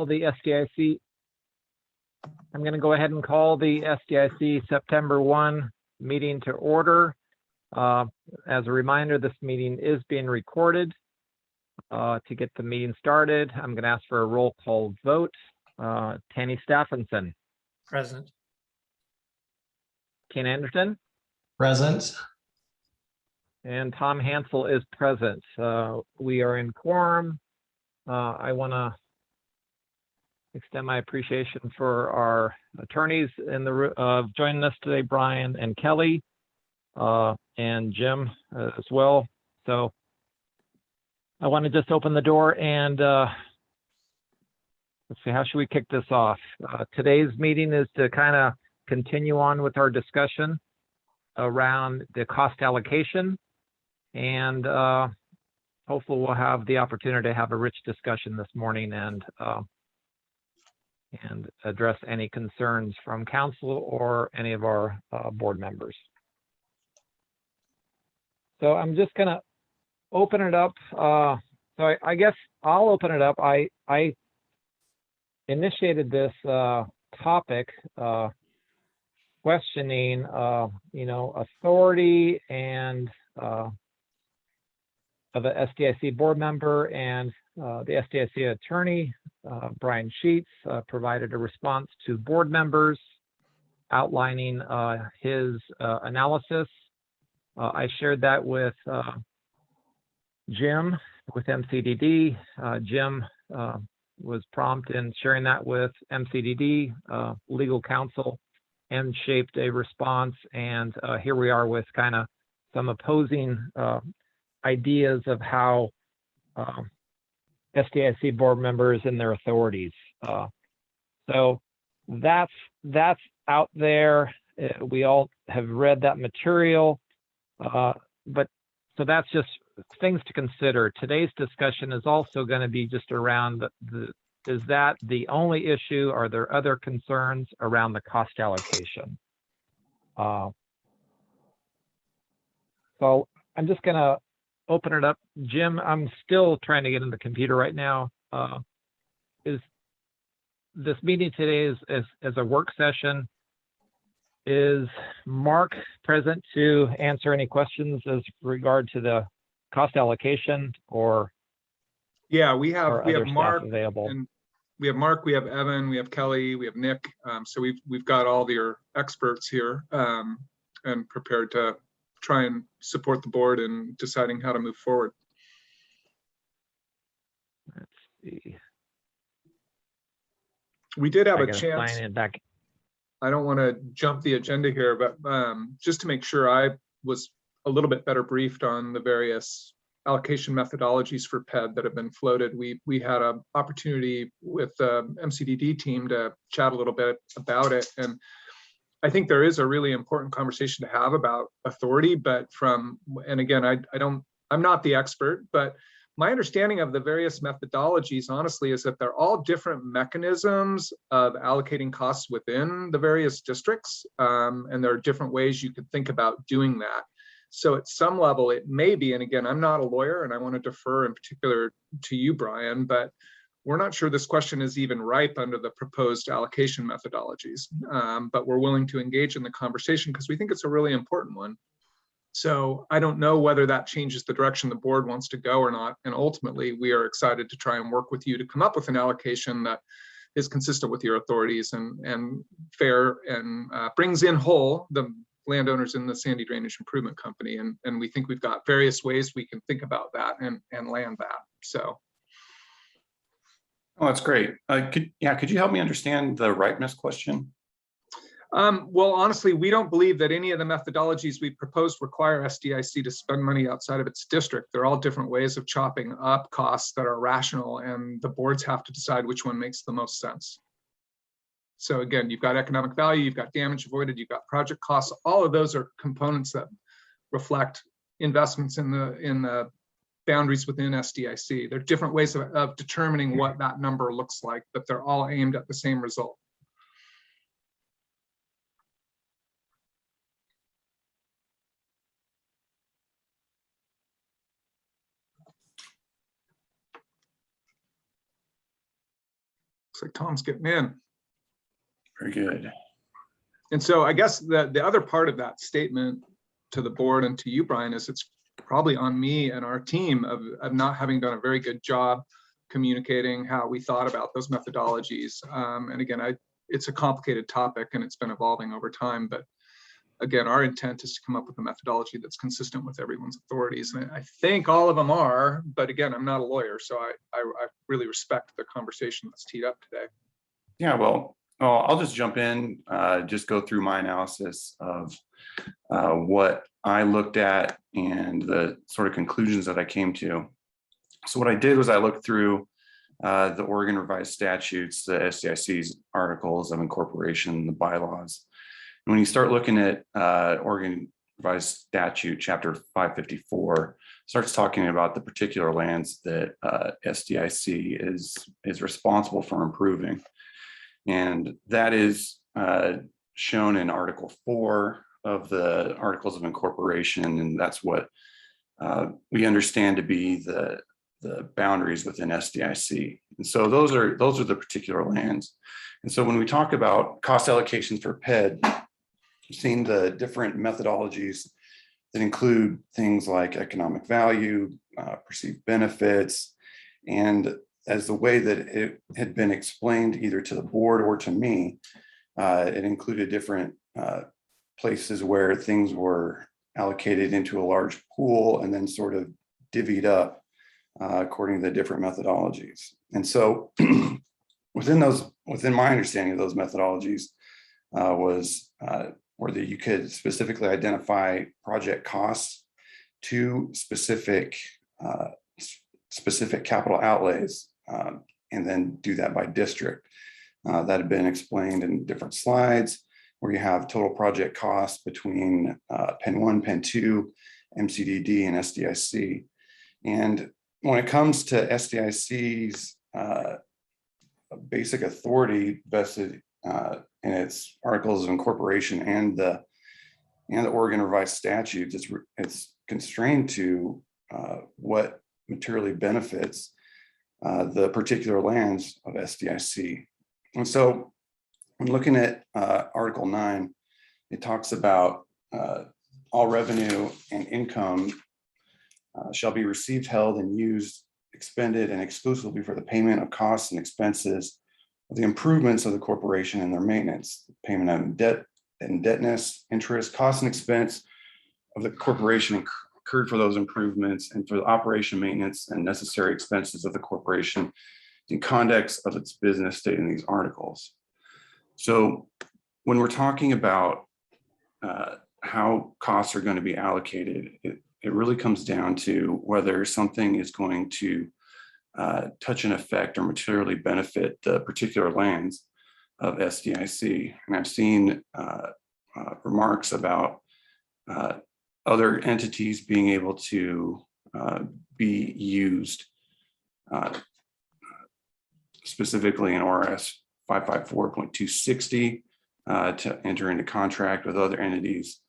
the SDIC. I'm going to go ahead and call the SDIC September 1 meeting to order. As a reminder, this meeting is being recorded. To get the meeting started, I'm going to ask for a roll call vote. Tanny Stephenson. Present. Ken Anderson. Present. And Tom Hansell is present. We are in quorum. I want to extend my appreciation for our attorneys in the joining us today, Brian and Kelly, and Jim as well. So I want to just open the door and let's see, how should we kick this off? Today's meeting is to kind of continue on with our discussion around the cost allocation, and hopefully we'll have the opportunity to have a rich discussion this morning and address any concerns from council or any of our board members. So I'm just going to open it up. So I guess I'll open it up. I initiated this topic questioning, authority and of the SDIC board member, and the SDIC attorney, Brian Sheets, provided a response to board members outlining his analysis. I shared that with Jim with MCDD. Jim was prompt in sharing that with MCDD, legal counsel, and shaped a response. And here we are with kind of some opposing ideas of how SDIC board members and their authorities. So that's out there. We all have read that material, but so that's just things to consider. Today's discussion is also going to be just around is that the only issue? Are there other concerns around the cost allocation? So I'm just going to open it up. Jim, I'm still trying to get in the computer right now. Is this meeting today is a work session? Is Mark present to answer any questions as regard to the cost allocation, or? Yeah, we have Mark available. And we have Mark, we have Evyn, we have Kelly, we have Nick. So we've got all your experts here and prepared to try and support the board in deciding how to move forward. Let's see. We did have a chance. Sign in back. I don't want to jump the agenda here, but just to make sure I was a little bit better briefed on the various allocation methodologies for PED that have been floated. We had an opportunity with the MCDD team to chat a little bit about it. And I think there is a really important conversation to have about authority, but and again, I'm not the expert, but my understanding of the various methodologies, honestly, is that they're all different mechanisms of allocating costs within the various districts. And there are different ways you could think about doing that. So at some level, it may be, and again, I'm not a lawyer and I want to defer in particular to you, Brian, but we're not sure this question is even ripe under the proposed allocation methodologies, but we're willing to engage in the conversation because we think it's a really important one. So I don't know whether that changes the direction the board wants to go or not. And ultimately, we are excited to try and work with you to come up with an allocation that is consistent with your authorities and fair and brings in whole the landowners in the Sandy Drainage Improvement Company. And we think we've got various ways we can think about that and land that. So. Oh, that's great. Could you help me understand the ripeness question? Well, honestly, we don't believe that any of the methodologies we proposed require SDIC to spend money outside of its district. They're all different ways of chopping up costs that are rational, and the boards have to decide which one makes the most sense. So again, you've got economic value, you've got damage avoided, you've got project costs. All of those are components that reflect investments in the boundaries within SDIC. There are different ways of determining what that number looks like, but they're all aimed at the same result. Looks like Tom's getting in. Very good. And so I guess the other part of that statement to the board and to you, Brian, is it's probably on me and our team of not having done a very good job communicating how we thought about those methodologies. And again, it's a complicated topic and it's been evolving over time, but again, our intent is to come up with a methodology that's consistent with everyone's authorities. And I think all of them are, but again, I'm not a lawyer, so I really respect the conversation that's teed up today. Yeah, well, I'll just jump in, just go through my analysis of what I looked at and the sort of conclusions that I came to. So what I did was I looked through the Oregon Revised Statutes, the SDIC's articles of incorporation, the bylaws. And when you start looking at Oregon Revised Statute, Chapter 554, starts talking about the particular lands that SDIC is responsible for improving. And that is shown in Article 4 of the Articles of Incorporation, and that's what we understand to be the boundaries within SDIC. And so those are the particular lands. And so when we talk about cost allocations for PED, we've seen the different methodologies that include things like economic value, perceived benefits, and as the way that it had been explained either to the board or to me, it included different places where things were allocated into a large pool and then sort of divvied up according to the different methodologies. And so within my understanding of those methodologies was where you could specifically identify project costs to specific capital outlays, and then do that by district. That had been explained in different slides, where you have total project costs between Pen 1, Pen 2, MCDD, and SDIC. And when it comes to SDIC's basic authority vested in its Articles of Incorporation and the Oregon Revised Statutes, it's constrained to what materially benefits the particular lands of SDIC. And so when looking at Article 9, it talks about all revenue and income shall be received, held, and used, expended, and exclusively for the payment of costs and expenses of the improvements of the corporation and their maintenance, payment of debt, indebtedness, interest, cost, and expense of the corporation incurred for those improvements, and for the operation, maintenance, and necessary expenses of the corporation in context of its business stated in these articles. So when we're talking about how costs are going to be allocated, it really comes down to whether something is going to touch and affect or materially benefit the particular lands of SDIC. And I've seen remarks about other entities being able to be used, specifically in ORS 554.260 to enter into contract with other entities.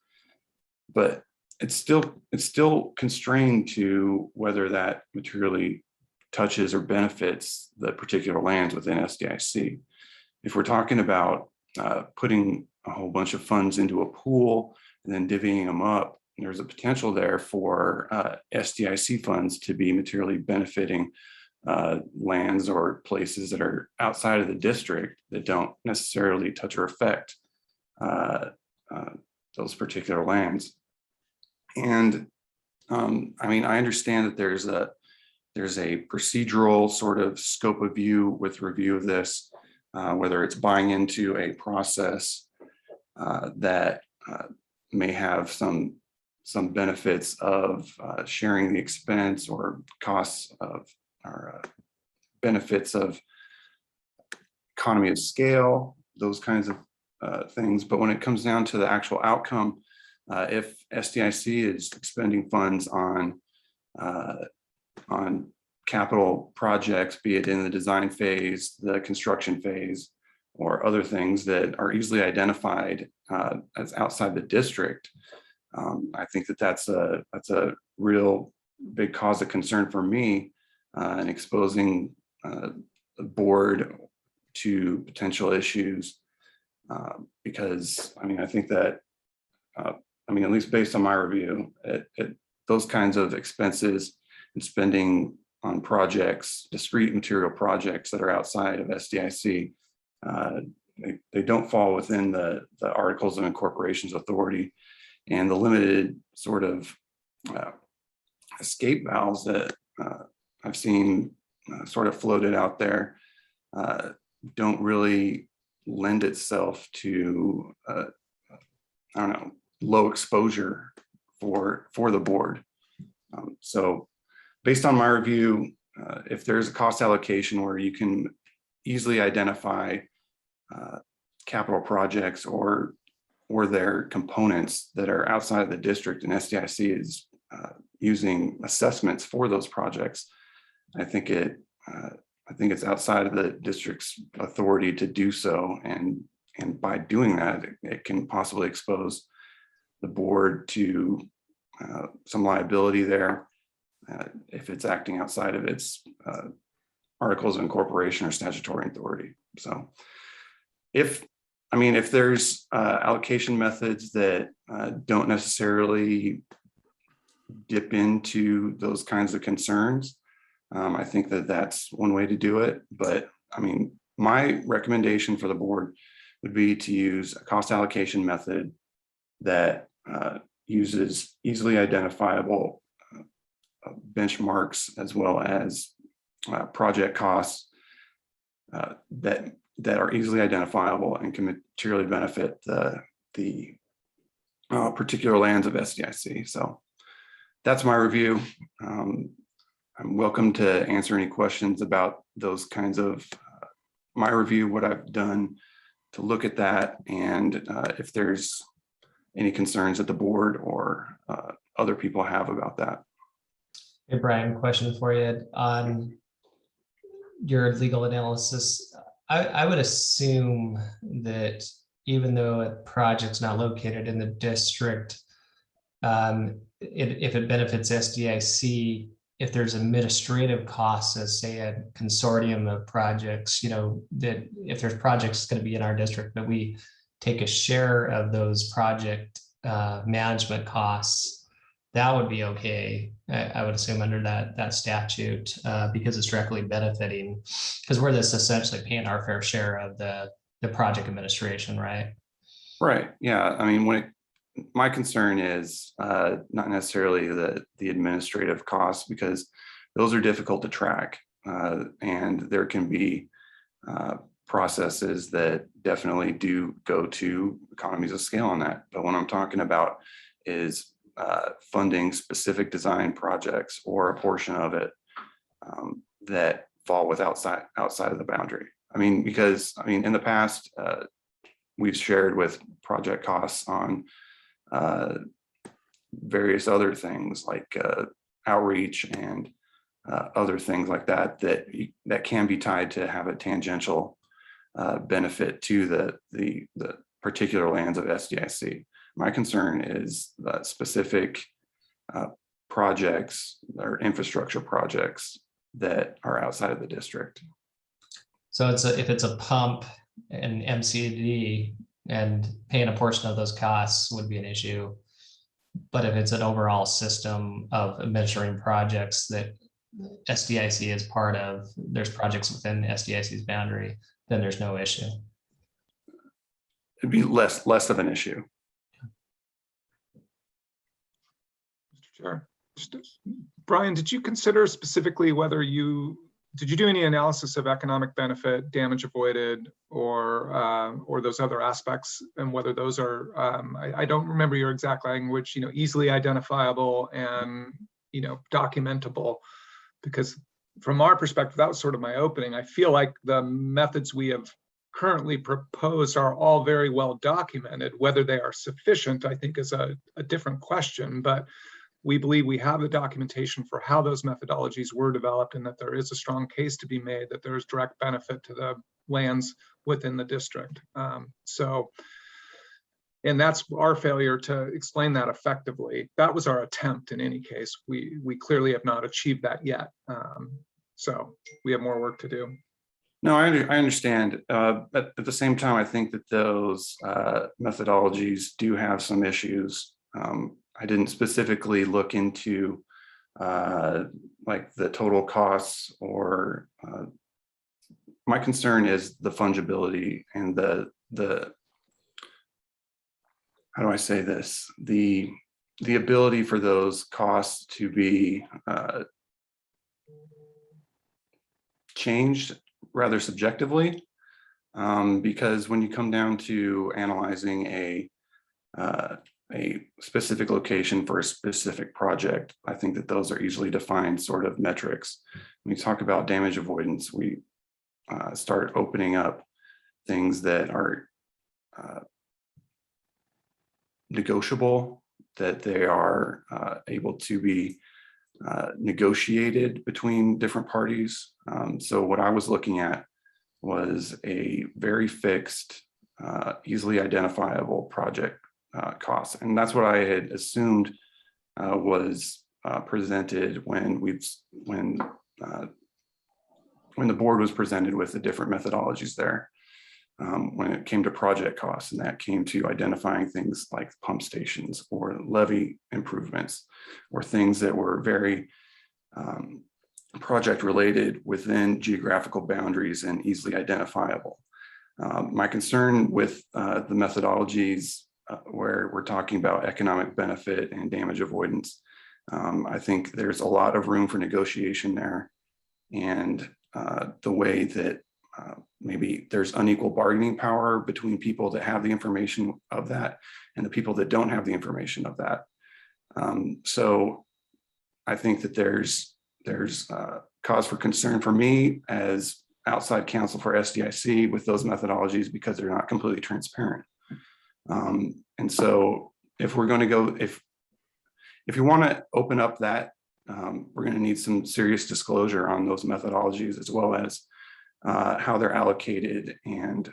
But it's still constrained to whether that materially touches or benefits the particular lands within SDIC. If we're talking about putting a whole bunch of funds into a pool and then divvying them up, there's a potential there for SDIC funds to be materially benefiting lands or places that are outside of the district that don't necessarily touch or affect those particular lands. And I mean, I understand that there's a procedural sort of scope of view with review of this, whether it's buying into a process that may have some benefits of sharing the expense or costs of or benefits of economy of scale, those kinds of things. But when it comes down to the actual outcome, if SDIC is expending funds on capital projects, be it in the design phase, the construction phase, or other things that are easily identified as outside the district, I think that's a real big cause of concern for me in exposing the board to potential issues. Because I mean, I think that, I mean, at least based on my review, those kinds of expenses and spending on projects, discrete material projects that are outside of SDIC, they don't fall within the Articles of Incorporation's authority, and the limited sort of escape valves that I've seen sort of floated out there don't really lend itself to I don't know, low exposure for the board. So based on my review, if there's a cost allocation where you can easily identify capital projects or their components that are outside of the district, and SDIC is using assessments for those projects, I think it's outside of the district's authority to do so, and by doing that, it can possibly expose the board to some liability there if it's acting outside of its Articles of Incorporation or statutory authority. So if there's allocation methods that don't necessarily dip into those kinds of concerns, I think that that's one way to do it. But I mean, my recommendation for the board would be to use a cost allocation method that uses easily identifiable benchmarks, as well as project costs that are easily identifiable and can materially benefit the particular lands of SDIC. So that's my review. I'm welcome to answer any questions about those kinds of my review, what I've done to look at that, and if there's any concerns that the board or other people have about that. Hey, Brian, question for you on your legal analysis. I would assume that even though a project's not located in the district, if it benefits SDIC, if there's administrative costs as, say, a consortium of projects, you know, that if there's projects going to be in our district, that we take a share of those project management costs, that would be okay. I would assume under that statute, because it's directly benefiting, because we're this essentially paying our fair share of the project administration, right? Right. Yeah. I mean, my concern is not necessarily the administrative costs, because those are difficult to track, and there can be processes that definitely do go to economies of scale on that. But what I'm talking about is funding specific design projects or a portion of it that fall outside of the boundary. I mean, because in the past, we've shared with project costs on various other things like outreach and other things like that that can be tied to have a tangential benefit to the particular lands of SDIC. My concern is that specific projects or infrastructure projects that are outside of the district. So if it's a pump and MCD, and paying a portion of those costs would be an issue. But if it's an overall system of administering projects that SDIC is part of, there's projects within SDIC's boundary, then there's no issue. It'd be less of an issue. Mr. Chair, Brian, did you consider specifically whether did you do any analysis of economic benefit, damage avoided, or those other aspects, and whether those are, I don't remember your exact language, easily identifiable and, documentable, because from our perspective, that was sort of my opening. I feel like the methods we have currently proposed are all very well documented. Whether they are sufficient, I think, is a different question, but we believe we have the documentation for how those methodologies were developed, and that there is a strong case to be made that there is direct benefit to the lands within the district. And that's our failure to explain that effectively. That was our attempt in any case. We clearly have not achieved that yet. So we have more work to do. No, I understand. But at the same time, I think that those methodologies do have some issues. I didn't specifically look into like the total costs or my concern is the fungibility and the how do I say this? The ability for those costs to be changed rather subjectively, because when you come down to analyzing a specific location for a specific project, I think that those are easily defined sort of metrics. When we talk about damage avoidance, we start opening up things that are negotiable, that they are able to be negotiated between different parties. So what I was looking at was a very fixed, easily identifiable project cost. And that's what I had assumed was presented when the board was presented with the different methodologies there. When it came to project costs, and that came to identifying things like pump stations or levee improvements or things that were very project related within geographical boundaries and easily identifiable. My concern with the methodologies where we're talking about economic benefit and damage avoidance, I think there's a lot of room for negotiation there, and the way that maybe there's unequal bargaining power between people that have the information of that and the people that don't have the information of that. So I think that there's cause for concern for me as outside counsel for SDIC with those methodologies because they're not completely transparent. And so if we're going to go, if you want to open up that, we're going to need some serious disclosure on those methodologies, as well as how they're allocated and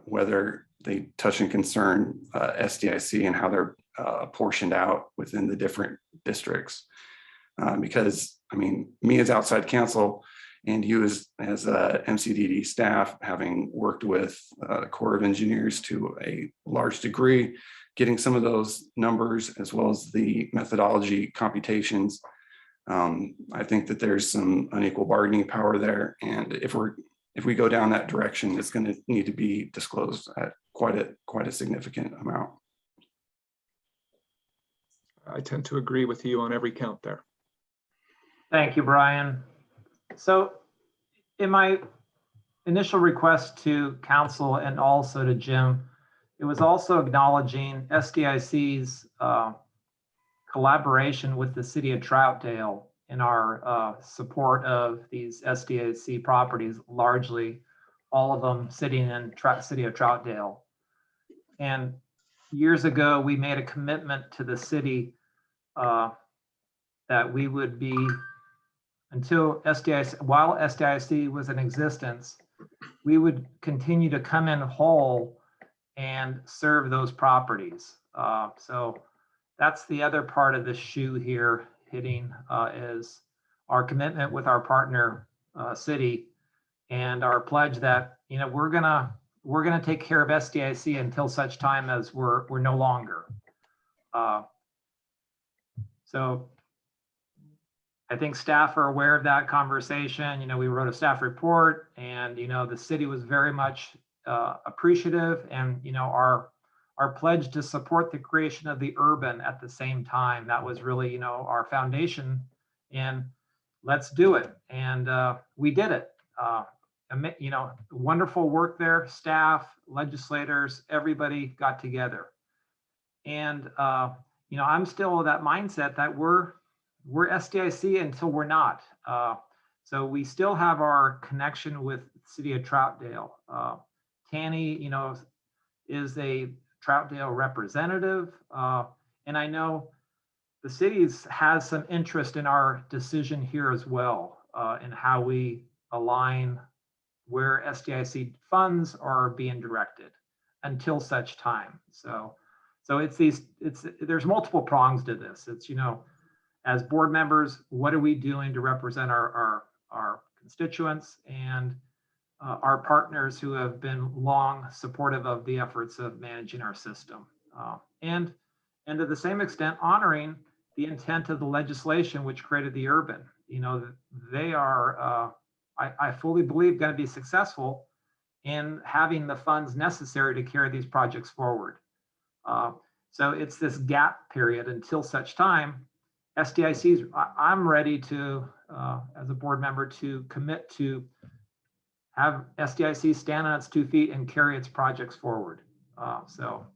whether they touch and concern SDIC and how they're apportioned out within the different districts. Because I mean, me as outside counsel and you as MCDD staff, having worked with the Corps of Engineers to a large degree, getting some of those numbers as well as the methodology computations, I think that there's some unequal bargaining power there. And if we go down that direction, it's going to need to be disclosed at quite a significant amount. I tend to agree with you on every count there. Thank you, Brian. So in my initial request to council and also to Jim, it was also acknowledging SDIC's collaboration with the city of Troutdale in our support of these SDIC properties, largely all of them sitting in city of Troutdale. And years ago, we made a commitment to the city that we would be, until SDIC, while SDIC was in existence, we would continue to come in whole and serve those properties. So that's the other part of the shoe here hitting, is our commitment with our partner city and our pledge that, you know, we're gonna take care of SDIC until such time as we're no longer. So I think staff are aware of that conversation. You know, we wrote a staff report, and you know, the city was very much appreciative, and you know, our pledge to support the creation of the urban at the same time. That was really, you know, our foundation, and let's do it. And we did it. You know, wonderful work there, staff, legislators, everybody got together. And you know, I'm still of that mindset that we're SDIC until we're not. So we still have our connection with the city of Troutdale. Tanny, you know, is a Troutdale representative. And I know the city has some interest in our decision here as well, in how we align where SDIC funds are being directed until such time. So there's multiple prongs to this. It's, you know, as board members, what are we doing to represent our constituents? And our partners who have been long supportive of the efforts of managing our system. And to the same extent, honoring the intent of the legislation which created the urban. You know, they are, I fully believe, going to be successful in having the funds necessary to carry these projects forward. So it's this gap period until such time SDIC's, I'm ready to, as a board member, to commit to have SDIC stand on its 2 feet and carry its projects forward. So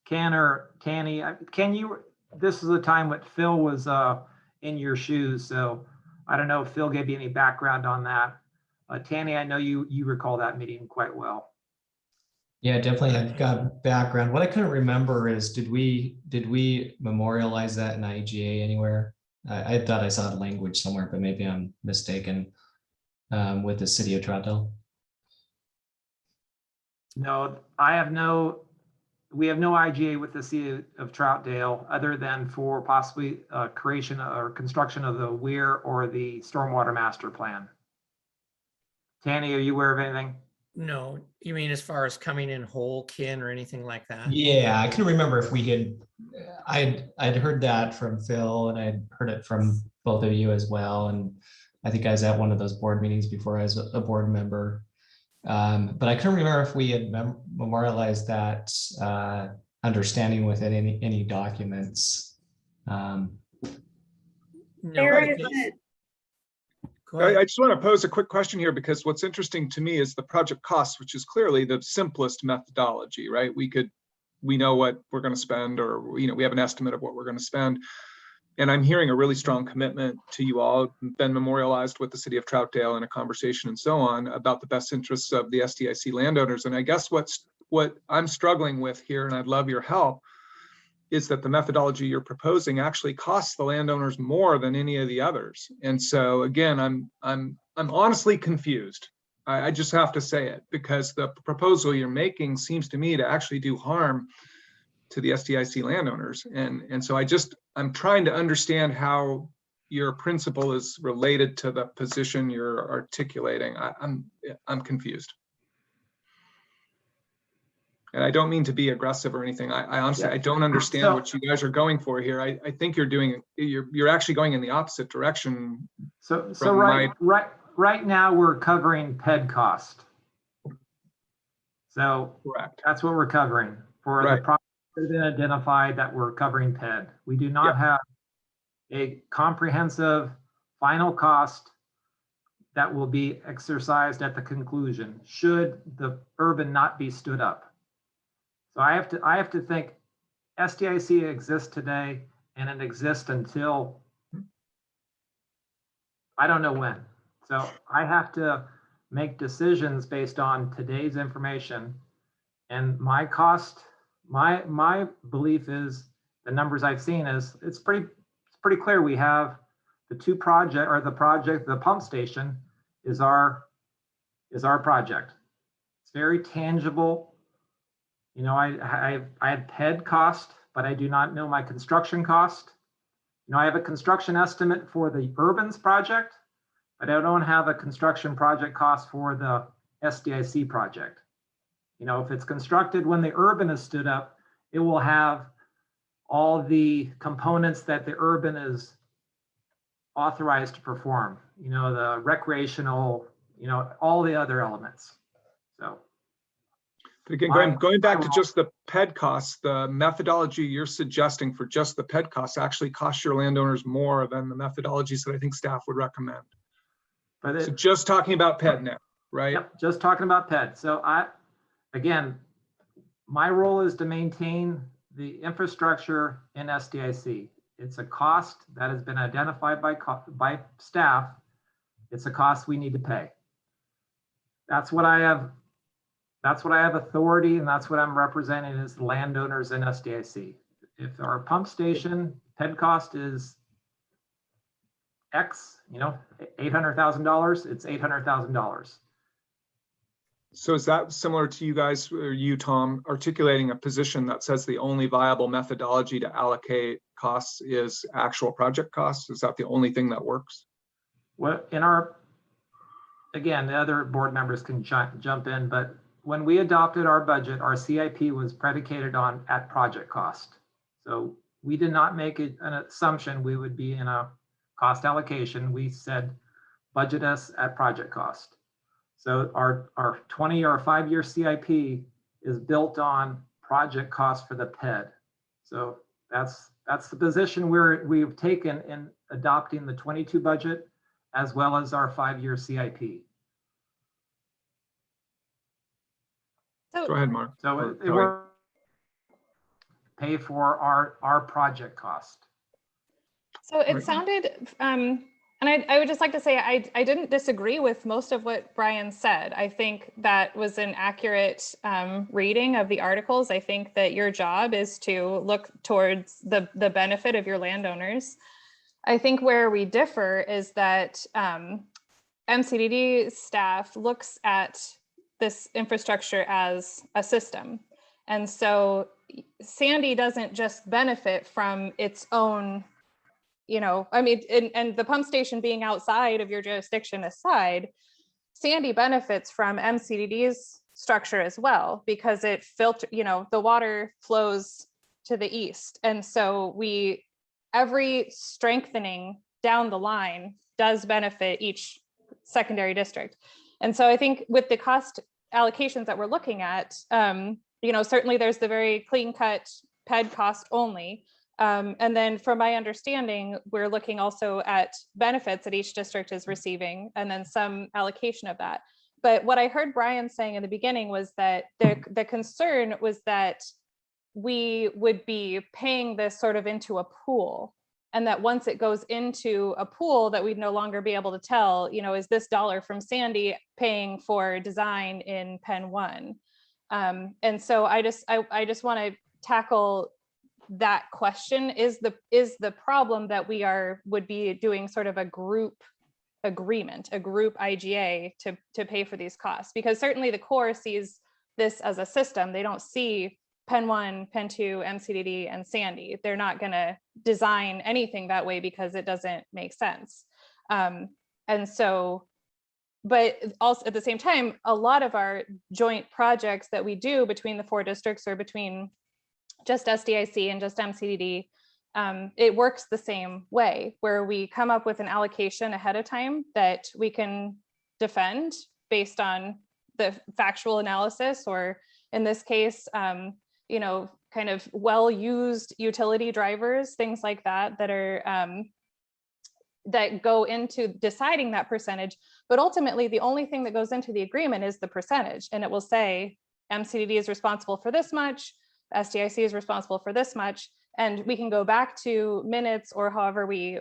Ken you, this is the time when Phil was in your shoes. So I don't know if Phil gave you any background on that. Tanny, I know you recall that meeting quite well. Yeah, definitely. I've got background. What I couldn't remember is, did we memorialize that in IGA anywhere? I thought I saw the language somewhere, but maybe I'm mistaken. With the city of Troutdale. No, we have no IGA with the city of Troutdale other than for possibly creation or construction of the weir or the stormwater master plan. Tanny, are you aware of anything? No, you mean as far as coming in whole, Ken, or anything like that? Yeah, I couldn't remember if we had. I'd heard that from Phil, and I'd heard it from both of you as well. And I think I was at one of those board meetings before I was a board member. But I couldn't remember if we had memorialized that understanding with any documents. No, There I is think- a- Go ahead. I just want to pose a quick question here, because what's interesting to me is the project cost, which is clearly the simplest methodology, right? We know what we're going to spend, or, you know, we have an estimate of what we're going to spend. And I'm hearing a really strong commitment to you all, been memorialized with the city of Troutdale in a conversation and so on about the best interests of the SDIC landowners. And I guess what I'm struggling with here, and I'd love your help, is that the methodology you're proposing actually costs the landowners more than any of the others. And so again, I'm honestly confused. I just have to say it, because the proposal you're making seems to me to actually do harm to the SDIC landowners. And so I'm trying to understand how your principle is related to the position you're articulating. I'm confused. And I don't mean to be aggressive or anything. I honestly, I don't understand what you guys are going for here. I think you're actually going in the opposite direction. So From right now we're covering PED cost. So Correct. that's what we're covering for Right. the project that has been identified that we're covering PED. We do not Yep. have a comprehensive final cost that will be exercised at the conclusion should the urban not be stood up. So I have to think SDIC exists today, and it exists until I don't know when. So I have to make decisions based on today's information, and my cost, my belief is, the numbers I've seen is it's pretty clear. We have the the pump station is our project. It's very tangible. You know, I have PED cost, but I do not know my construction cost. You know, I have a construction estimate for the Urbans project, but I don't have a construction project cost for the SDIC project. You know, if it's constructed when the urban is stood up, it will have all the components that the urban is authorized to perform. You know, the recreational, you know, all the other elements. So. But again, going back to just the PED costs, the methodology you're suggesting for just the PED costs actually costs your landowners more than the methodologies that I think staff would recommend. But So just talking about PED now, right? Yep, just talking about PED. So again, my role is to maintain the infrastructure in SDIC. It's a cost that has been identified by staff. It's a cost we need to pay. That's what I have authority, and that's what I'm representing as the landowners in SDIC. If our pump station PED cost is X, you know, $800,000, it's $800,000. So is that similar to you guys, or you, Tom, articulating a position that says the only viable methodology to allocate costs is actual project costs? Is that the only thing that works? What again, the other board members can jump in, but when we adopted our budget, our CIP was predicated on at project cost. So we did not make it an assumption we would be in a cost allocation. We said budget us at project cost. So our 20 or 5-year CIP is built on project cost for the PED. So that's the position we've taken in adopting the 22 budget as well as our 5-year CIP. Go ahead, Mark. So Or it Kelly. will pay for our project cost. So it Right. sounded, and I would just like to say, I didn't disagree with most of what Brian said. I think that was an accurate reading of the articles. I think that your job is to look towards the benefit of your landowners. I think where we differ is that MCDD staff looks at this infrastructure as a system. And so Sandy doesn't just benefit from its own, I mean, and the pump station being outside of your jurisdiction aside, Sandy benefits from MCDD's structure as well, because it the water flows to the east. And so every strengthening down the line does benefit each secondary district. And so I think with the cost allocations that we're looking at, certainly there's the very clean cut PED cost only. And then from my understanding, we're looking also at benefits that each district is receiving and then some allocation of that. But what I heard Brian saying in the beginning was that the concern was that we would be paying this sort of into a pool, and that once it goes into a pool that we'd no longer be able to tell, is this dollar from Sandy paying for design in Pen 1? And so I just want to tackle that question. Is the problem that we would be doing sort of a group agreement, a group IGA to pay for these costs? Because certainly the Corps sees this as a system. They don't see Pen 1, Pen 2, MCDD, and Sandy. They're not going to design anything that way because it doesn't make sense. And so, but also at the same time, a lot of our joint projects that we do between the 4 districts or between just SDIC and just MCDD, it works the same way, where we come up with an allocation ahead of time that we can defend based on the factual analysis, or in this case, kind of well-used utility drivers, things like that, that are that go into deciding that percentage. But ultimately, the only thing that goes into the agreement is the percentage, and it will say MCDD is responsible for this much, SDIC is responsible for this much, and we can go back to minutes or however we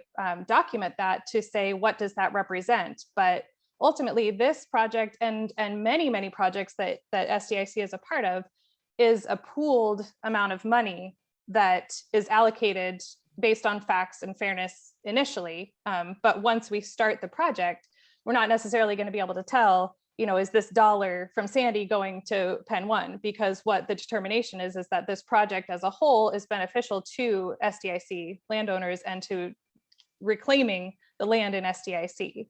document that to say, what does that represent? But ultimately, this project and many projects that SDIC is a part of is a pooled amount of money that is allocated based on facts and fairness initially. But once we start the project, we're not necessarily going to be able to tell, is this dollar from Sandy going to Pen 1? Because what the determination is that this project as a whole is beneficial to SDIC landowners and to reclaiming the land in SDIC.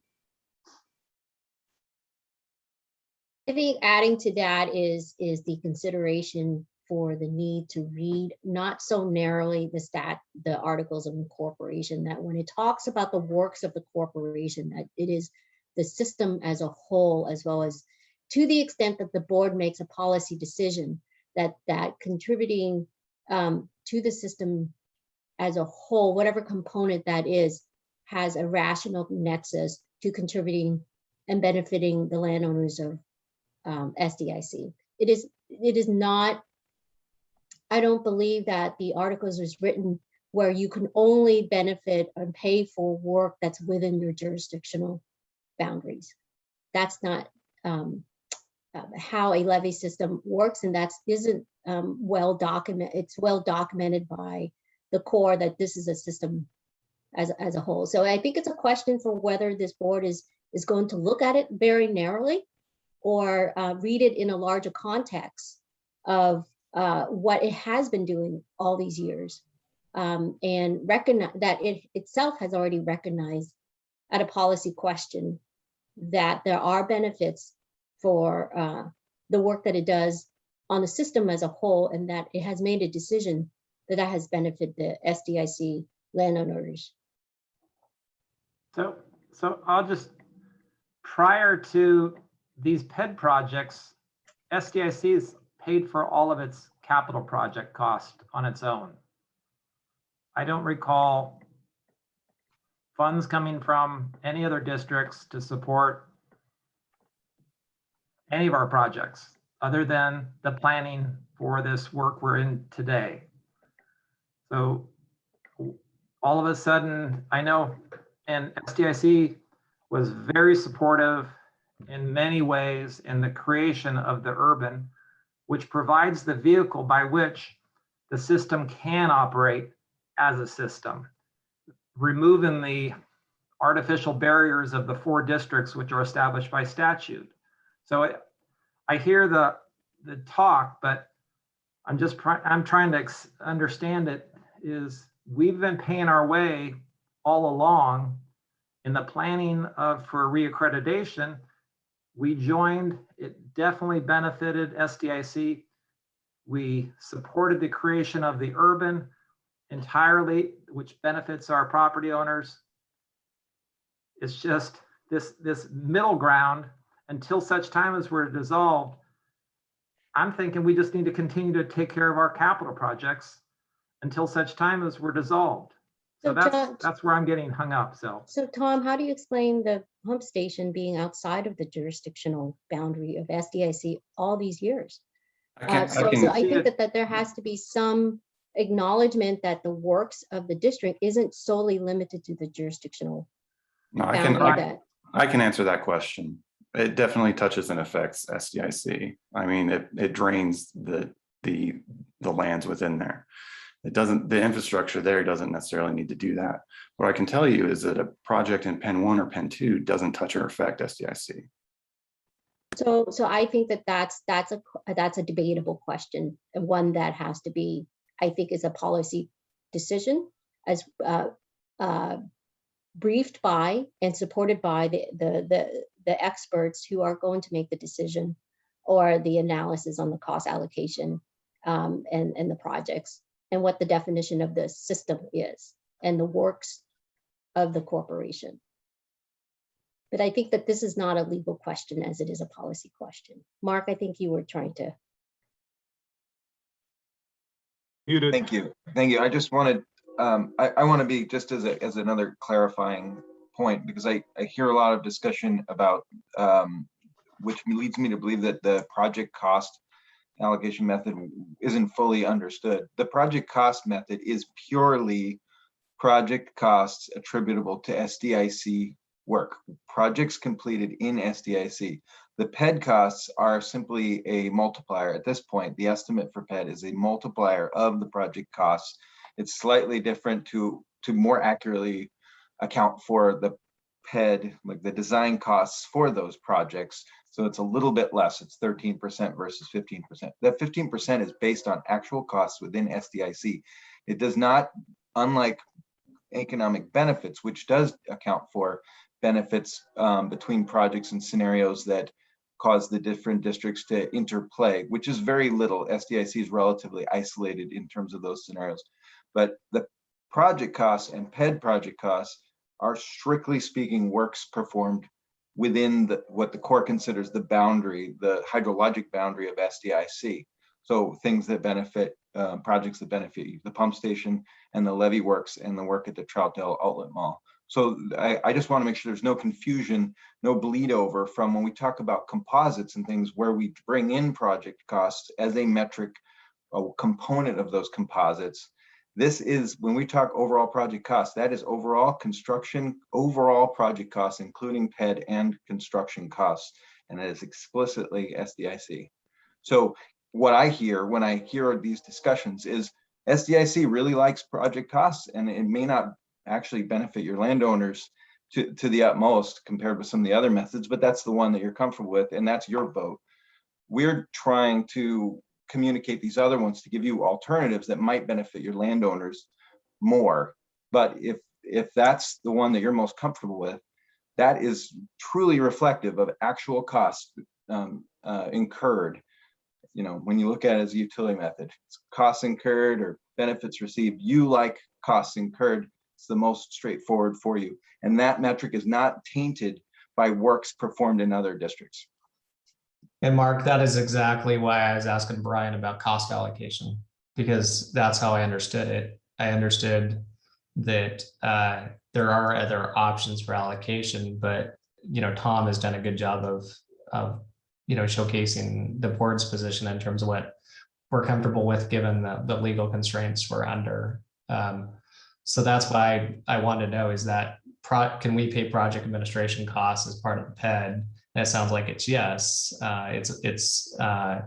I think adding to that is the consideration for the need to read not so narrowly the articles of incorporation, that when it talks about the works of the corporation, that it is the system as a whole, as well as to the extent that the board makes a policy decision, that contributing to the system as a whole, whatever component that is, has a rational nexus to contributing and benefiting the landowners of SDIC. It is not, I don't believe that the articles is written where you can only benefit and pay for work that's within your jurisdictional boundaries. That's not how a levy system works, and that isn't well documented. It's well documented by the Corps that this is a system as a whole. So I think it's a question for whether this board is going to look at it very narrowly, or read it in a larger context of what it has been doing all these years, and recognize that it itself has already recognized at a policy question that there are benefits for the work that it does on the system as a whole, and that it has made a decision that has benefited the SDIC landowners. So I'll just, prior to these PED projects, SDIC has paid for all of its capital project cost on its own. I don't recall funds coming from any other districts to support any of our projects other than the planning for this work we're in today. So all of a sudden, I know, and SDIC was very supportive in many ways in the creation of the urban, which provides the vehicle by which the system can operate as a system, removing the artificial barriers of the 4 districts which are established by statute. So I hear the talk, but I'm trying to understand it. Is we've been paying our way all along in the planning for reaccreditation. We joined, it definitely benefited SDIC. We supported the creation of the urban entirely, which benefits our property owners. It's just this middle ground until such time as we're dissolved. I'm thinking we just need to continue to take care of our capital projects until such time as we're dissolved. So that's where I'm getting hung up. So Tom, how do you explain the pump station being outside of the jurisdictional boundary of SDIC all these years? So I think that there has to be some acknowledgement that the works of the district isn't solely limited to the jurisdictional boundary. I can answer that question. It definitely touches and affects SDIC. I mean, it drains the lands within there. It doesn't, the infrastructure there doesn't necessarily need to do that. What I can tell you is that a project in Pen 1 or Pen 2 doesn't touch or affect SDIC. So I think that's a debatable question, and one that has to be, I think, is a policy decision as briefed by and supported by the experts who are going to make the decision or the analysis on the cost allocation and the projects, and what the definition of the system is and the works of the corporation. But I think that this is not a legal question as it is a policy question. Mark, I think you were trying to. Muted. Thank you. Thank you. I just wanted, I want to be just as another clarifying point, because I hear a lot of discussion about, which leads me to believe that the project cost allocation method isn't fully understood. The project cost method is purely project costs attributable to SDIC work, projects completed in SDIC. The PED costs are simply a multiplier. At this point, the estimate for PED is a multiplier of the project costs. It's slightly different to more accurately account for the PED, like the design costs for those projects. So it's a little bit less. It's 13% versus 15%. That 15% is based on actual costs within SDIC. It does not, unlike economic benefits, which does account for benefits between projects and scenarios that cause the different districts to interplay, which is very little. SDIC is relatively isolated in terms of those scenarios. But the project costs and PED project costs are, strictly speaking, works performed within what the Corps considers the boundary, the hydrologic boundary of SDIC. So things that benefit, projects that benefit you, the pump station and the levee works and the work at the Troutdale Outlet Mall. So I just want to make sure there's no confusion, no bleed over from when we talk about composites and things where we bring in project costs as a metric, a component of those composites. This is, when we talk overall project costs, that is overall construction, overall project costs, including PED and construction costs, and it is explicitly SDIC. So what I hear when I hear these discussions is SDIC really likes project costs, and it may not actually benefit your landowners to the utmost compared with some of the other methods, but that's the one that you're comfortable with, and that's your vote. We're trying to communicate these other ones to give you alternatives that might benefit your landowners more. But if that's the one that you're most comfortable with, that is truly reflective of actual costs incurred. You know, when you look at it as a utility method, it's costs incurred or benefits received. You like costs incurred. It's the most straightforward for you. And that metric is not tainted by works performed in other districts. And Mark, that is exactly why I was asking Brian about cost allocation, because that's how I understood it. I understood that there are other options for allocation, but you know, Tom has done a good job of you know, showcasing the board's position in terms of what we're comfortable with given the legal constraints we're under. So that's why I wanted to know, is that can we pay project administration costs as part of the PED? And it sounds like it's yes. It's a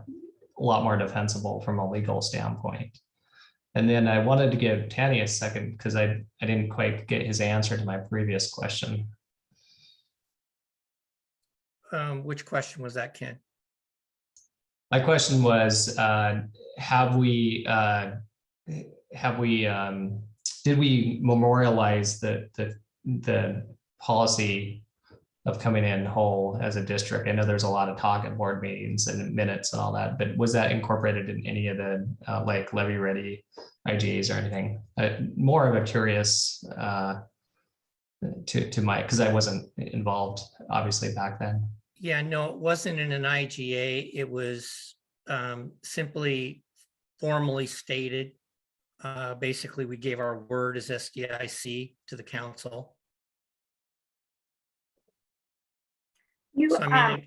lot more defensible from a legal standpoint. And then I wanted to give Tanny a second because I didn't quite get his answer to my previous question. Which question was that, Ken? My question was, did we memorialize the policy of coming in whole as a district? I know there's a lot of talk at board meetings and minutes and all that, but was that incorporated in any of the like levy ready IGAs or anything? More of a curious to my, because I wasn't involved obviously back then. Yeah, no, it wasn't in an IGA. It was simply formally stated. Basically, we gave our word as SDIC to the council. So, I mean,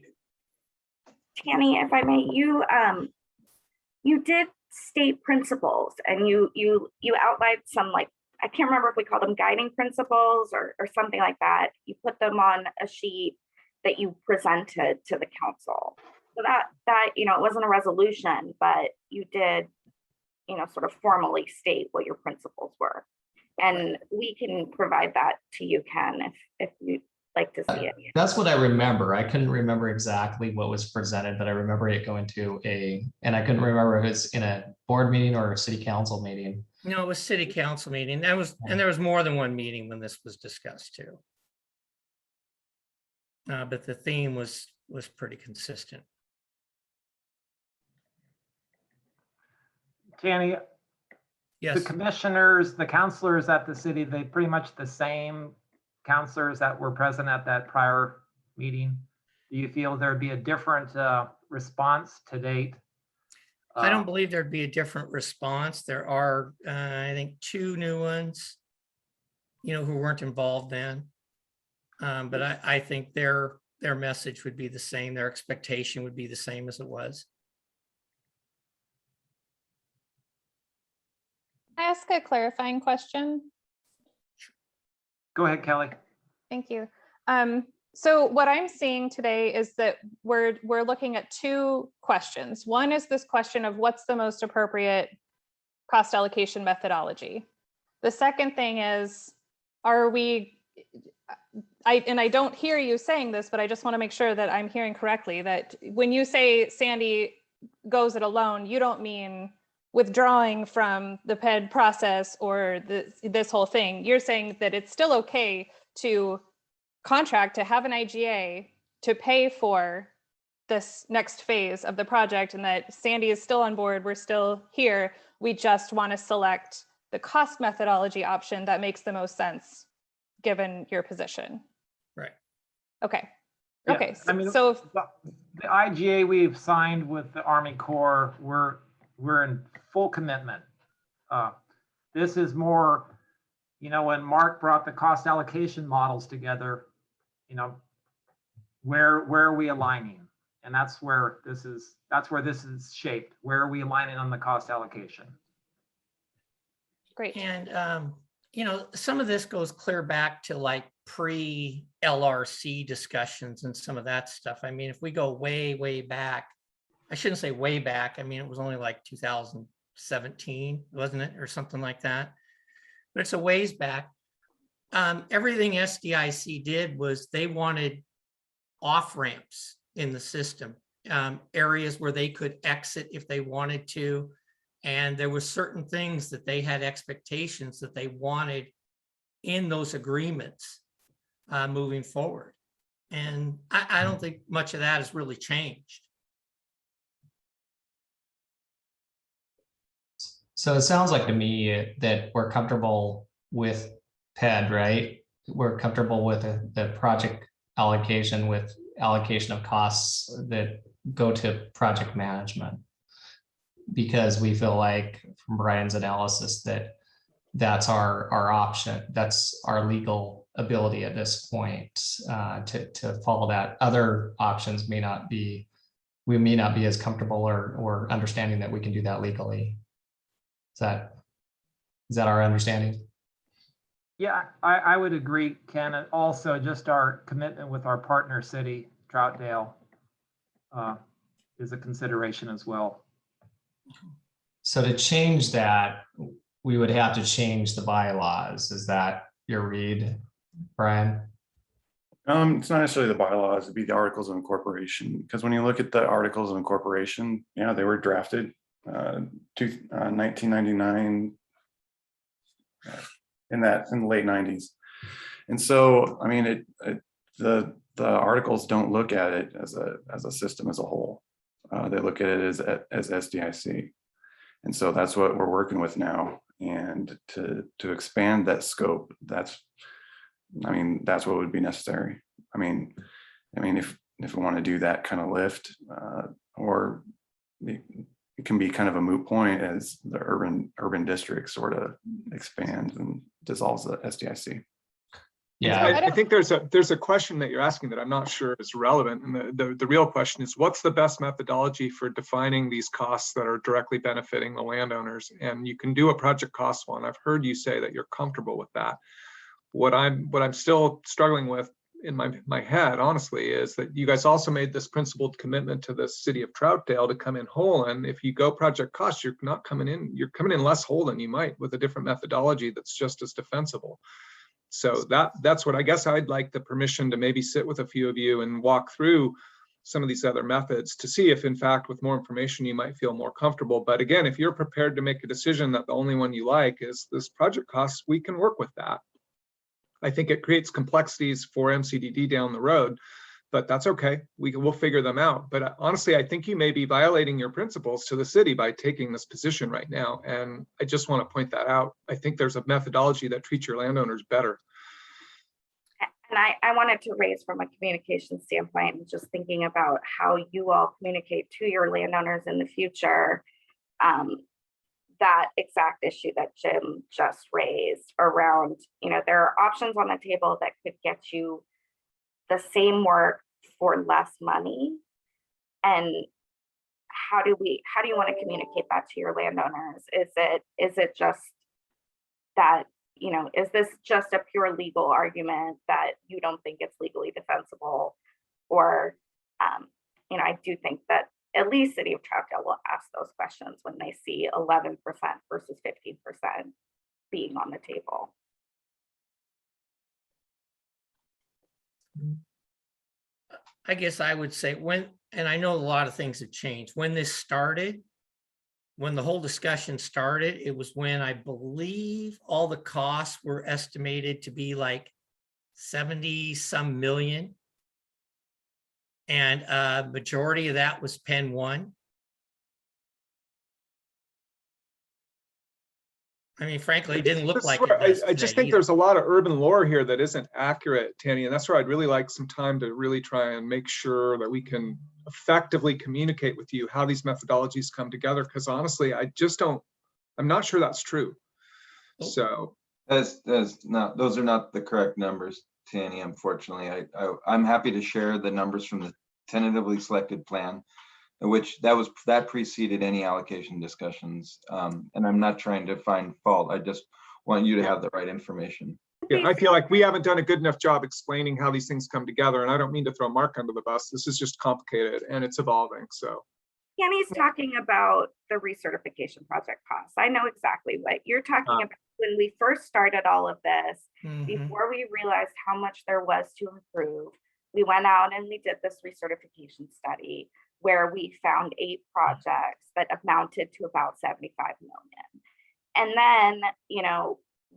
Tanny, if I may, you did state principles, and you outlined some, like, I can't remember if we called them guiding principles or something like that. You put them on a sheet that you presented to the council. So that you know, it wasn't a resolution, but you did, you know, sort of formally state what your principles were. And we can provide that to you, Ken, if you'd like to see it. That's what I remember. I couldn't remember exactly what was presented, but I remember it going to and I couldn't remember if it's in a board meeting or a city council meeting. no, it was city council meeting. That was, and there was more than one meeting when this was discussed too. But the theme was pretty consistent. Tanny, Yes. the commissioners, the counselors at the city, they pretty much the same counselors that were present at that prior meeting. Do you feel there'd be a different response to date? I don't believe there'd be a different response. There are, I think, 2 new ones, you know, who weren't involved then. But I think their message would be the same. Their expectation would be the same as it was. Can I ask a clarifying question? Go ahead, Kelly. Thank you. So what I'm seeing today is that we're looking at 2 questions. One is this question of what's the most appropriate cost allocation methodology. The second thing is, are we, and I don't hear you saying this, but I just want to make sure that I'm hearing correctly, that when you say Sandy goes it alone, you don't mean withdrawing from the PED process or this whole thing. You're saying that it's still okay to contract to have an IGA to pay for this next phase of the project, and that Sandy is still on board. We're still here. We just want to select the cost methodology option that makes the most sense given your position. Right. Okay. Yeah, Okay. I mean, So the IGA we've signed with the Army Corps, we're in full commitment. This is more, you know, when Mark brought the cost allocation models together, you know, where are we aligning? And that's where this is shaped. Where are we aligning on the cost allocation? great. And, you know, some of this goes clear back to like pre-LRC discussions and some of that stuff. I mean, if we go way, way back, I shouldn't say way back. I mean, it was only like 2017, wasn't it? Or something like that. But it's a ways back. Everything SDIC did was they wanted off ramps in the system, areas where they could exit if they wanted to. And there were certain things that they had expectations that they wanted in those agreements. moving forward. And I don't think much of that has really changed. So it sounds like to me that we're comfortable with PED, right? We're comfortable with the project allocation, with allocation of costs that go to project management. Because we feel like from Brian's analysis that that's our option, that's our legal ability at this point to follow that. Other options may not be, we may not be as comfortable or understanding that we can do that legally. Is that our understanding? Yeah, I would agree, Ken. And also just our commitment with our partner city, Troutdale, is a consideration as well. So to change that, we would have to change the bylaws. Is that your read, Brian? It's not necessarily the bylaws, it'd be the articles of incorporation, because when you look at the articles of incorporation, yeah, they were drafted 1999 in the late 90s. And so, I mean, the articles don't look at it as a system as a whole. They look at it as SDIC. And so that's what we're working with now. And to expand that scope, that's what would be necessary. I mean, if we want to do that kind of lift, or it can be kind of a moot point as the urban district sort of expands and dissolves the SDIC. Yeah, I think there's a question that you're asking that I'm not sure is relevant. And the real question is, what's the best methodology for defining these costs that are directly benefiting the landowners? And you can do a project cost one. I've heard you say that you're comfortable with that. What I'm still struggling with in my head, honestly, is that you guys also made this principled commitment to the city of Troutdale to come in whole. And if you go project cost, you're coming in less whole than you might with a different methodology that's just as defensible. So that's what I guess I'd like the permission to maybe sit with a few of you and walk through some of these other methods to see if in fact with more information you might feel more comfortable. But again, if you're prepared to make a decision that the only one you like is this project costs, we can work with that. I think it creates complexities for MCDD down the road, but that's okay. We'll figure them out. But honestly, I think you may be violating your principles to the city by taking this position right now. And I just want to point that out. I think there's a methodology that treats your landowners better. And I wanted to raise from a communication standpoint, just thinking about how you all communicate to your landowners in the future, that exact issue that Jim just raised around, there are options on the table that could get you the same work for less money. And how do you want to communicate that to your landowners? Is it just that, is this just a pure legal argument that you don't think it's legally defensible? Or, I do think that at least City of Troutdale will ask those questions when they see 11% versus 15% being on the table. I guess I would say and I know a lot of things have changed. When this started, when the whole discussion started, it was when I believe all the costs were estimated to be like 70-some million. And a majority of that was Pen 1. I mean, frankly, it didn't look like it. I just think there's a lot of urban lore here that isn't accurate, Tanny, and that's where I'd really like some time to really try and make sure that we can effectively communicate with you how these methodologies come together. Because honestly, I'm not sure that's true. So those are not the correct numbers, Tanny. Unfortunately, I'm happy to share the numbers from the tentatively selected plan, that preceded any allocation discussions. And I'm not trying to find fault. I just want you to have the right information. Yeah, I feel like we haven't done a good enough job explaining how these things come together. And I don't mean to throw Mark under the bus. This is just complicated and it's evolving. So Kenny's talking about the recertification project costs. I know exactly what you're talking about. When we first started all of this, before we realized how much there was to improve, we went out and we did this recertification study where we found 8 projects that amounted to about 75 million. And then,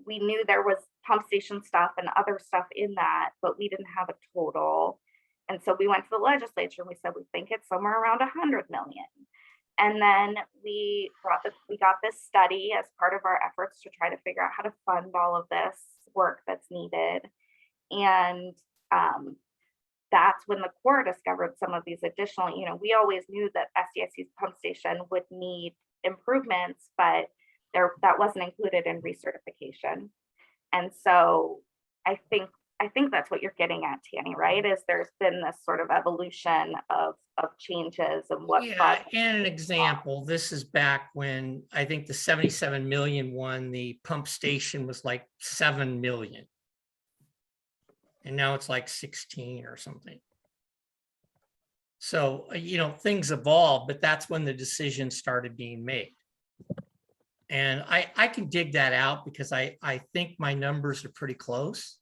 we knew there was pump station stuff and other stuff in that, but we didn't have a total. And so we went to the legislature and we said, we think it's somewhere around 100 million. And then we got this study as part of our efforts to try to figure out how to fund all of this work that's needed. And that's when the Corps discovered some of these additional, we always knew that SDIC's pump station would need improvements, but that wasn't included in recertification. And so I think that's what you're getting at, Tanny, right? Is there's been this sort of evolution of changes and what. Yeah, and an example, this is back when I think the 77 million one, the pump station was like 7 million. And now it's like 16 or something. So, things evolve, but that's when the decisions started being made. And I can dig that out because I think my numbers are pretty close.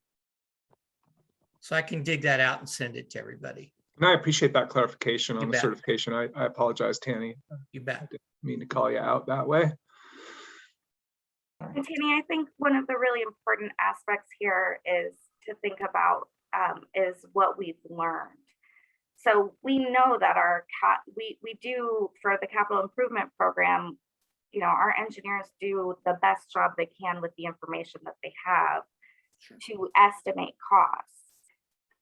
So I can dig that out and send it to everybody. And I appreciate that clarification on You the bet. certification. I apologize, Tanny. You bet. I didn't mean to call you out that way. And Tanny, I think one of the really important aspects here is to think about is what we've learned. So we know that we do for the capital improvement program, our engineers do the best job they can with the information that they have to estimate costs.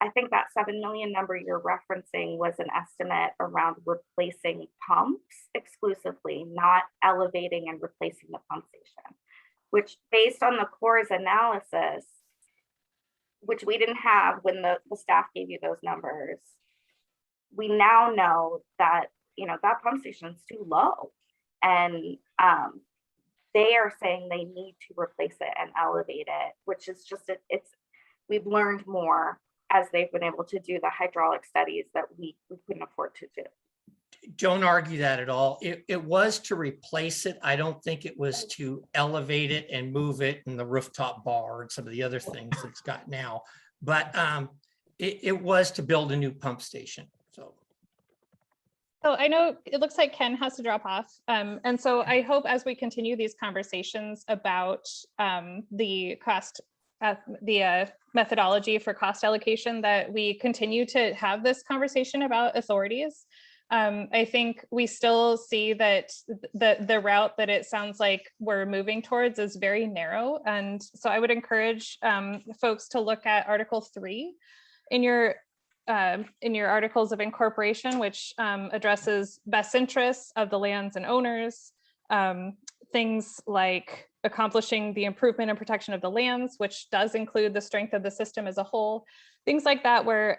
I think that 7 million number you're referencing was an estimate around replacing pumps exclusively, not elevating and replacing the pump station, which based on the Corps' analysis, which we didn't have when the staff gave you those numbers, we now know that, that pump station is too low. And they are saying they need to replace it and elevate it, which is just, we've learned more as they've been able to do the hydraulic studies that we couldn't afford to do. Don't argue that at all. It was to replace it. I don't think it was to elevate it and move it in the rooftop bar and some of the other things it's got now. But it was to build a new pump station. So I know it looks like Ken has to drop off. And so I hope as we continue these conversations about the cost, the methodology for cost allocation, that we continue to have this conversation about authorities. I think we still see that the route that it sounds like we're moving towards is very narrow. And so I would encourage folks to look at Article 3 in your articles of incorporation, which addresses best interests of the lands and owners, things like accomplishing the improvement and protection of the lands, which does include the strength of the system as a whole, things like that, where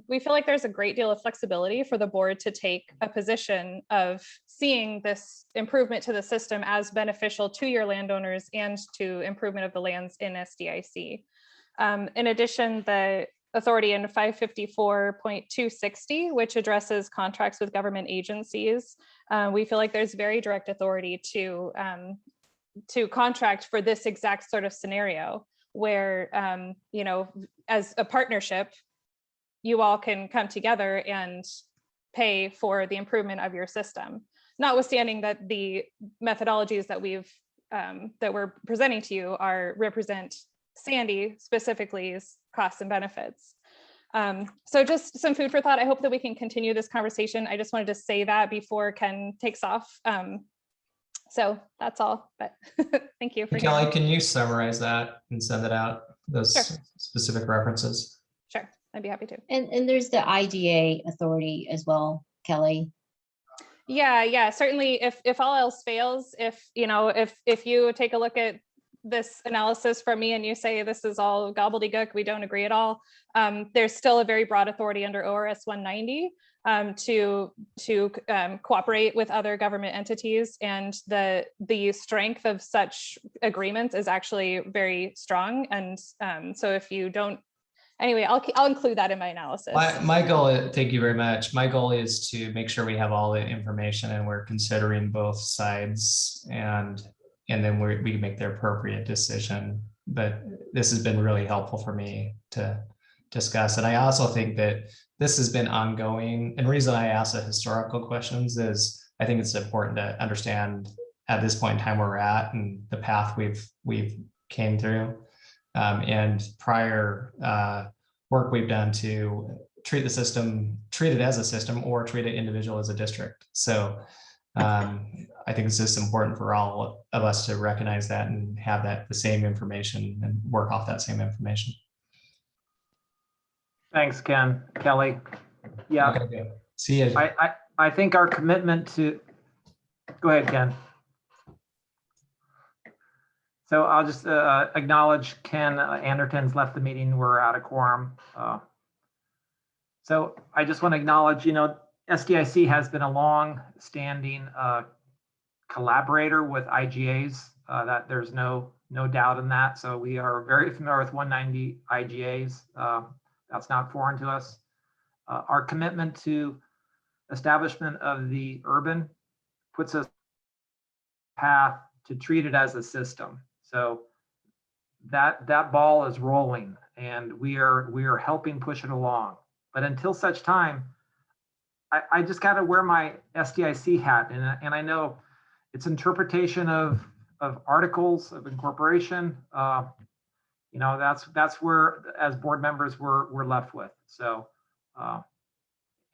we feel like there's a great deal of flexibility for the board to take a position of seeing this improvement to the system as beneficial to your landowners and to improvement of the lands in SDIC. In addition, the authority in 554.260, which addresses contracts with government agencies. We feel like there's very direct authority to contract for this exact sort of scenario where, as a partnership, you all can come together and pay for the improvement of your system, notwithstanding that the methodologies that we're presenting to you represent Sandy specifically's costs and benefits. So just some food for thought. I hope that we can continue this conversation. I just wanted to say that before Ken takes off. So that's all, but thank you. Kelly, can you summarize that and send it out, those Sure. specific references? Sure, I'd be happy to. And there's the IDA authority as well, Kelly. Yeah, certainly. If all else fails, if you take a look at this analysis from me and you say this is all gobbledygook, we don't agree at all, there's still a very broad authority under ORS 190 to cooperate with other government entities, and the strength of such agreements is actually very strong. And so if you don't, anyway, I'll include that in my analysis. My goal, thank you very much. My goal is to make sure we have all the information and we're considering both sides, and then we make the appropriate decision. But this has been really helpful for me to discuss. And I also think that this has been ongoing. And the reason I ask the historical questions is I think it's important to understand at this point in time where we're at and the path we've came through, and prior work we've done to treat the system, treat it as a system, or treat it individual as a district. So I think it's just important for all of us to recognize that and have that the same information and work off that same information. Thanks, Ken. Kelly. Yeah, Okay, good. See you. I think our commitment to, go ahead, Ken. So I'll just acknowledge Ken Anderton's left the meeting. We're out of quorum. So I just want to acknowledge, SDIC has been a long-standing collaborator with IGAs. That there's no doubt in that. So we are very familiar with 190 IGAs. That's not foreign to us. Our commitment to establishment of the urban puts us on a path to treat it as a system. So that ball is rolling, and we are helping push it along. But until such time, I just got to wear my SDIC hat, and I know it's interpretation of articles of incorporation. That's where, as board members, we're left with. So,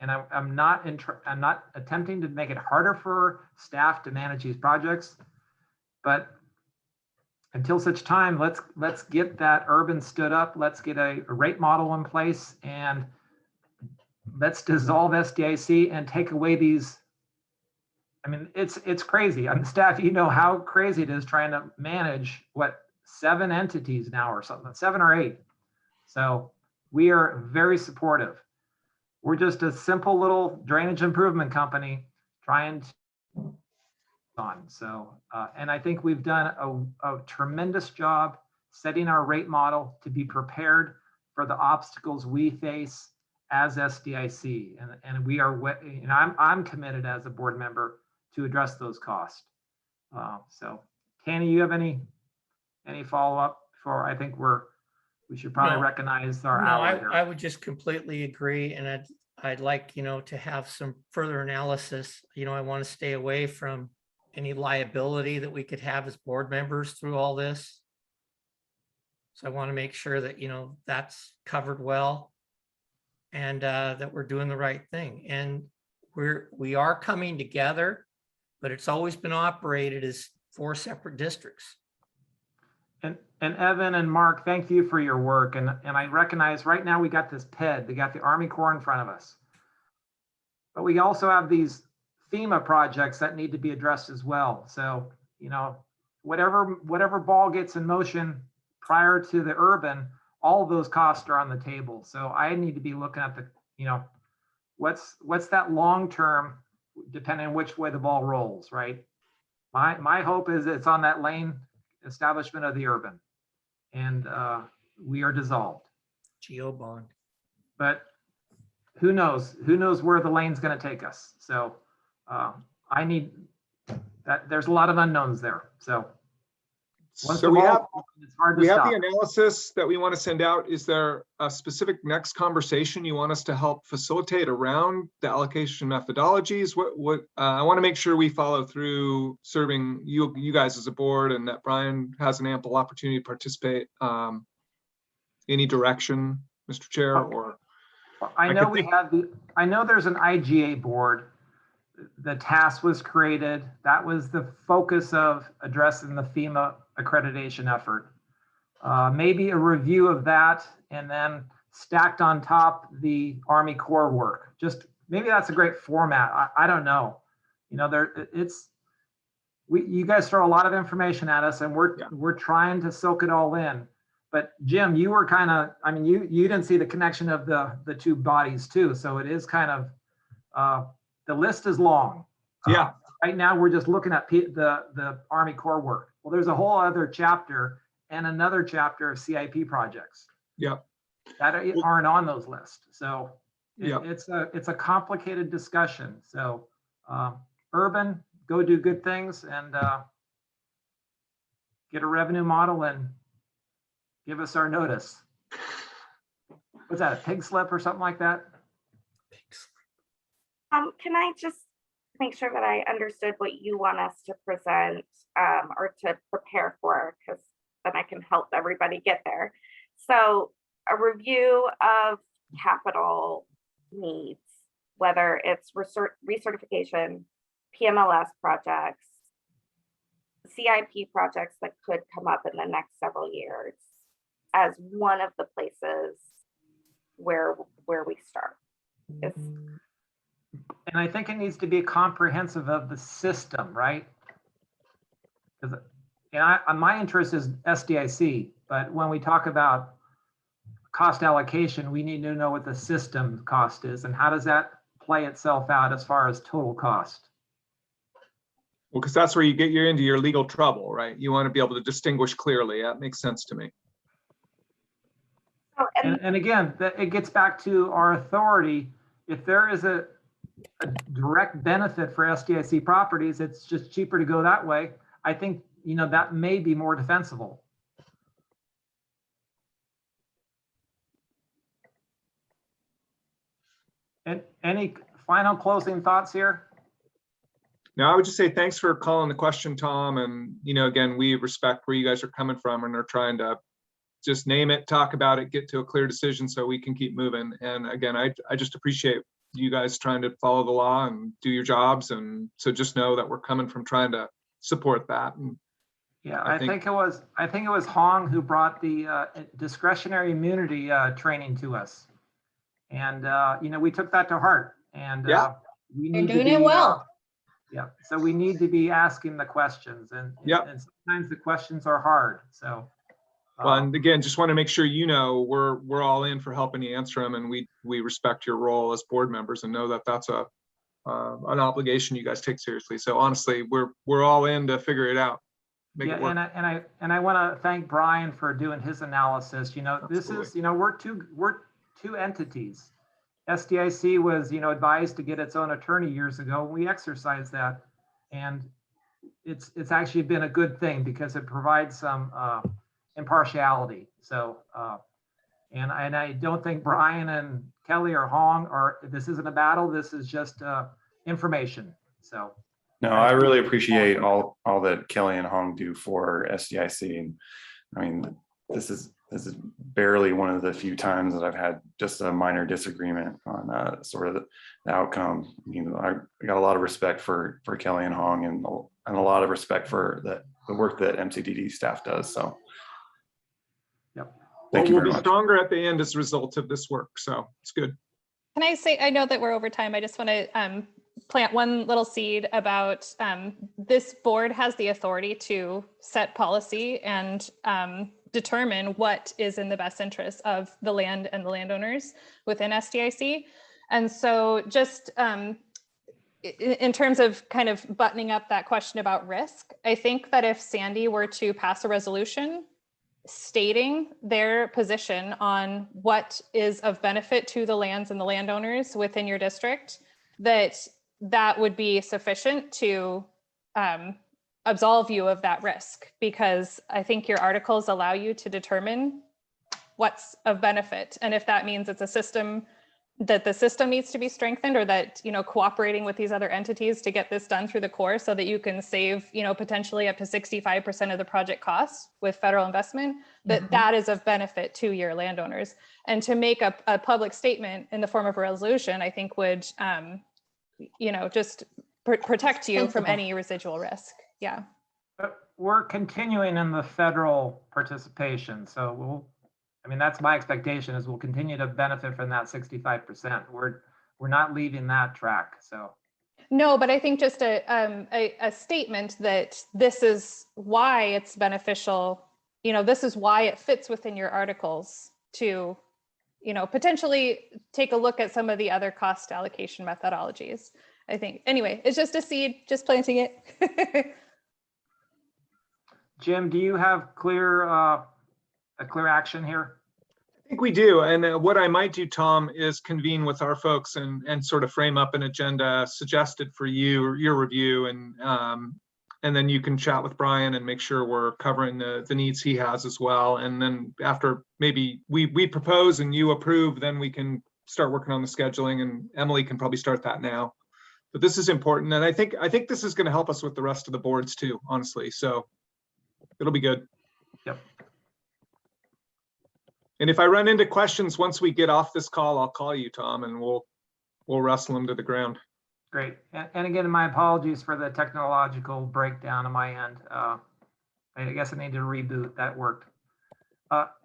and I'm not attempting to make it harder for staff to manage these projects, but until such time, let's get that urban stood up. Let's get a rate model in place, and let's dissolve SDIC and take away these. I mean, it's crazy. On staff, how crazy it is trying to manage 7 entities now or something, 7 or 8. So we are very supportive. We're just a simple little drainage improvement company trying to on. So, and I think we've done a tremendous job setting our rate model to be prepared for the obstacles we face as SDIC. And we are, I'm committed as a board member to address those costs. So Candy, you have any follow-up for, I think we should probably recognize our ally here. I would just completely agree. And I'd like, to have some further analysis. I want to stay away from any liability that we could have as board members through all this. So I want to make sure that, that's covered well, and that we're doing the right thing. And we are coming together, but it's always been operated as 4 separate districts. And Evan and Mark, thank you for your work. And I recognize right now we got this PED, they got the Army Corps in front of us. But we also have these FEMA projects that need to be addressed as well. So, whatever ball gets in motion prior to the urban, all of those costs are on the table. So I need to be looking at the, what's that long term, depending on which way the ball rolls, right? My hope is it's on that lane establishment of the urban, and we are dissolved. Geo bond. But who knows where the lane's going to take us. So I need that. There's a lot of unknowns there. So we have it's hard to we have stop. the analysis that we want to send out. Is there a specific next conversation you want us to help facilitate around the allocation methodologies? What I want to make sure we follow through serving you guys as a board, and that Brian has an ample opportunity to participate. Any direction, Mr. Chair, or I know there's an IGA board. The task was created. That was the focus of addressing the FEMA accreditation effort. Maybe a review of that, and then stacked on top the Army Corps work. Just maybe that's a great format. I don't know. You guys throw a lot of information at us, and we're trying to soak it all in. But Jim, you were you didn't see the connection of the 2 bodies too. So it is kind of, the list is long. Yeah. Right now, we're just looking at the Army Corps work. Well, there's a whole other chapter and another chapter of CIP projects. Yep. That aren't on those lists. So Yep. it's a complicated discussion. So urban, go do good things, and get a revenue model and give us our notice. What's that, a pig slip or something like that? Can I just make sure that I understood what you want us to present or to prepare for? Because then I can help everybody get there. So a review of capital needs, whether it's recertification, PMLS projects, CIP projects that could come up in the next several years, as one of the places where we start. And I think it needs to be comprehensive of the system, right? And my interest is SDIC, but when we talk about cost allocation, we need to know what the system cost is and how does that play itself out as far as total cost. Well, because that's where you get into your legal trouble, right? You want to be able to distinguish clearly. That makes sense to me. Oh, And again, it gets back to our authority. If there is a direct benefit for SDIC properties, it's just cheaper to go that way. I think, that may be more defensible. And any final closing thoughts here? Now, I would just say thanks for calling the question, Tom. And, again, we respect where you guys are coming from and are trying to just name it, talk about it, get to a clear decision so we can keep moving. And again, I just appreciate you guys trying to follow the law and do your jobs. And so just know that we're coming from trying to support that. And yeah, I think it was Hong who brought the discretionary immunity training to us. And, we took that to heart. And yeah, we You're need doing to be, it well. Yeah, so we need to be asking the questions, and sometimes the questions are hard. So, well, and again, just want to make sure we're all in for helping you answer them, and we respect your role as board members and know that that's an obligation you guys take seriously. So honestly, we're all in to figure it out. Make it work. And I want to thank Brian for doing his analysis. This is we're two entities. SDIC was, advised to get its own attorney years ago. We exercised that, and it's actually been a good thing because it provides some impartiality. So, and I don't think Brian and Kelly or Hong this isn't a battle. This is just information. So. No, I really appreciate all that Kelly and Hong do for SDIC, and I mean, this is barely one of the few times that I've had just a minor disagreement on sort of the outcome. I got a lot of respect for Kelly and Hong, and a lot of respect for the work that MCDD staff does. So, yep. Thank you very much. We'll be stronger at the end as a result of this work. So it's good. Can I say, I know that we're over time. I just want to plant one little seed about this board has the authority to set policy and determine what is in the best interest of the land and the landowners within SDIC. And so just in terms of kind of buttoning up that question about risk, I think that if Sandy were to pass a resolution stating their position on what is of benefit to the lands and the landowners within your district, that would be sufficient to absolve you of that risk, because I think your articles allow you to determine what's of benefit. And if that means it's a system that the system needs to be strengthened, or that, cooperating with these other entities to get this done through the core so that you can save, potentially up to 65% of the project costs with federal investment, that is of benefit to your landowners. And to make a public statement in the form of a resolution, I think would, just protect you from any residual risk. Yeah. But we're continuing in the federal participation. So that's my expectation, is we'll continue to benefit from that 65%. We're not leaving that track. So. No, but I think just a statement that this is why it's beneficial. This is why it fits within your articles to, potentially take a look at some of the other cost allocation methodologies. I think, anyway, it's just a seed, just planting it. Jim, do you have a clear action here? I think we do. And what I might do, Tom, is convene with our folks and sort of frame up an agenda suggested for your review. And then you can chat with Brian and make sure we're covering the needs he has as well. And then after maybe we propose and you approve, then we can start working on the scheduling, and Emily can probably start that now. But this is important. And I think this is going to help us with the rest of the boards too, honestly. So it'll be good. Yep. And if I run into questions once we get off this call, I'll call you, Tom, and we'll wrestle them to the ground. Great. And again, my apologies for the technological breakdown on my end. I guess I need to reboot. That worked.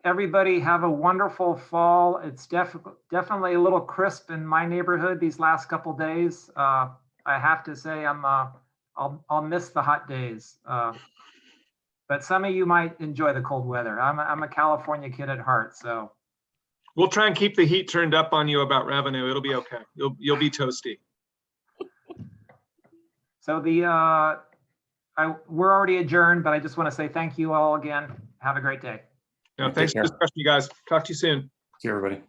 Everybody have a wonderful fall. It's definitely a little crisp in my neighborhood these last couple days. I have to say I'll miss the hot days. But some of you might enjoy the cold weather. I'm a California kid at heart, so. We'll try and keep the heat turned up on you about revenue. It'll be okay. You'll be toasty. So we're already adjourned, but I just want to say thank you all again. Have a great day. No, thanks for the discussion, you guys. Talk to you soon. See you, everybody.